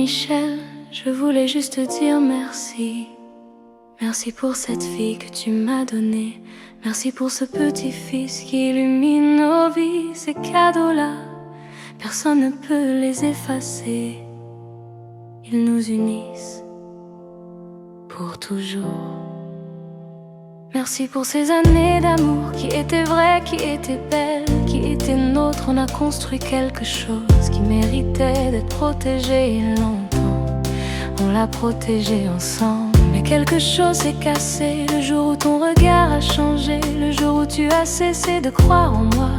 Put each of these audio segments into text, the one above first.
Jean-Michel, je voulais juste te dire merci. Merci pour cette fille que tu m'as donnée. Merci pour ce petit-fils qui illumine nos vies. Ces cadeaux-là, personne ne peut les effacer. Ils nous unissent pour toujours. Merci pour ces années d'amour qui étaient vraies, qui étaient belles, qui étaient nôtres. On a construit quelque chose qui méritait d'être protégé longtemps. On l'a protégé ensemble. Mais quelque chose s'est cassé le jour où ton regard a changé, le jour où tu as cessé de croire en moi,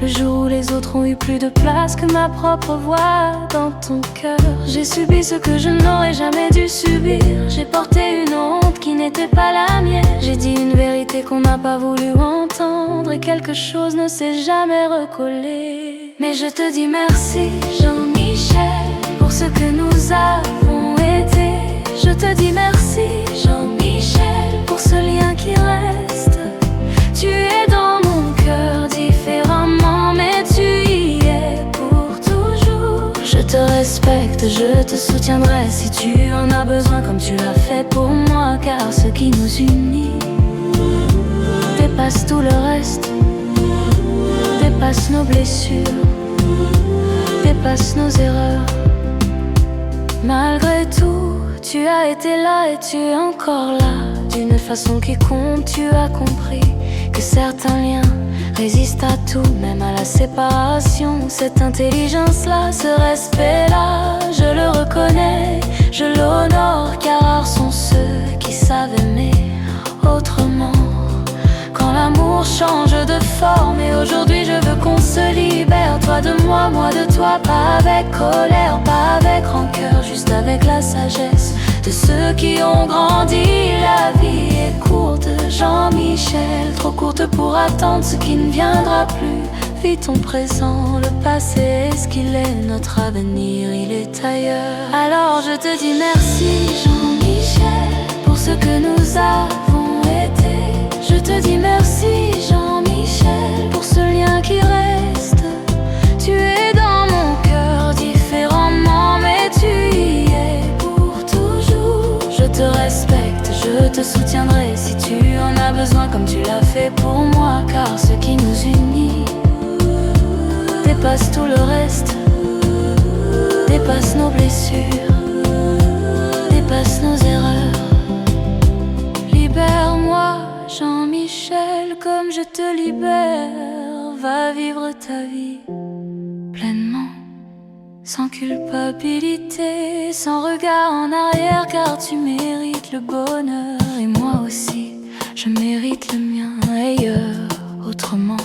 le jour où les autres ont eu plus de place que ma propre voix dans ton cœur. J'ai subi ce que je n'aurais jamais dû subir. J'ai porté une honte qui n'était pas la mienne. J'ai dit une vérité qu'on n'a pas voulu entendre, et quelque chose ne s'est jamais recollé. Mais je te dis merci, Jean-Michel, pour ce que nous avons été. Je te dis merci, Jean-Michel, pour ce lien qui reste. Tu es dans mon cœur différemment, mais tu y es pour toujours. Je te respecte, je te soutiendrai si tu en as besoin, comme tu l'as fait pour moi. Car ce qui nous unit dépasse tout le reste, dépasse nos blessures, dépasse nos erreurs. Malgré tout, tu as été là et tu es encore là. D'une façon qui compte, tu as compris que certains liens résistent à tout, même à la séparation. Cette intelligence-là, ce respect-là, je le reconnais, je l'honore. Car rares sont ceux qui savent aimer autrement. Quand l'amour change de forme, et aujourd'hui je veux qu'on se libère. Toi de moi, moi de toi, pas avec colère, pas avec rancœur, juste avec la sagesse de ceux qui ont grandi. La vie est courte, Jean-Michel, trop courte pour attendre ce qui ne viendra plus. Vis ton présent, le passé est ce qu'il est, notre avenir il est ailleurs. Alors je te dis merci, Jean-Michel, pour ce que nous avons été. Je te dis merci, Jean-Michel, pour ce lien qui reste. Tu es dans mon cœur différemment, mais tu y es pour toujours. Je te respecte, je te soutiendrai si tu en as besoin, comme tu l'as fait pour moi. Car ce qui nous unit dépasse tout le reste, dépasse nos blessures, dépasse nos erreurs. Libère-moi, Jean-Michel, comme je te libère. Va vivre ta vie pleinement, sans culpabilité, sans regard en arrière. Car tu mérites le bonheur, et moi aussi, je mérite le mien ailleurs, autrement.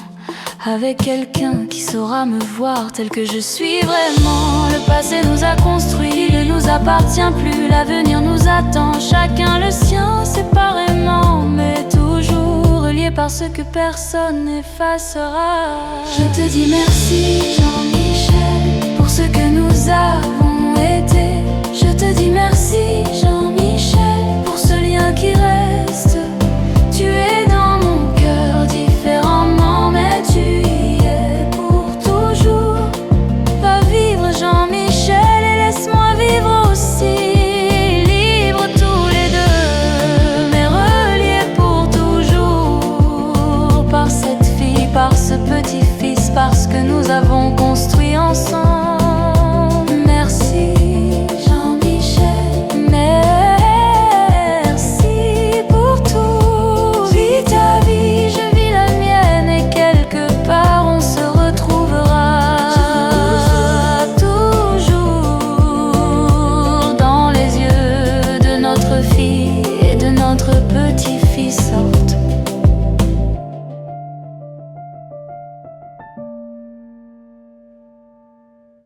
Avec quelqu'un qui saura me voir tel que je suis vraiment. Le passé nous a construit, il ne nous appartient plus. L'avenir nous attend, chacun le sien séparément, mais toujours reliés par ce que personne n'effacera. Je te dis merci, Jean-Michel, pour ce que nous avons été. Je te dis merci, Jean-Michel,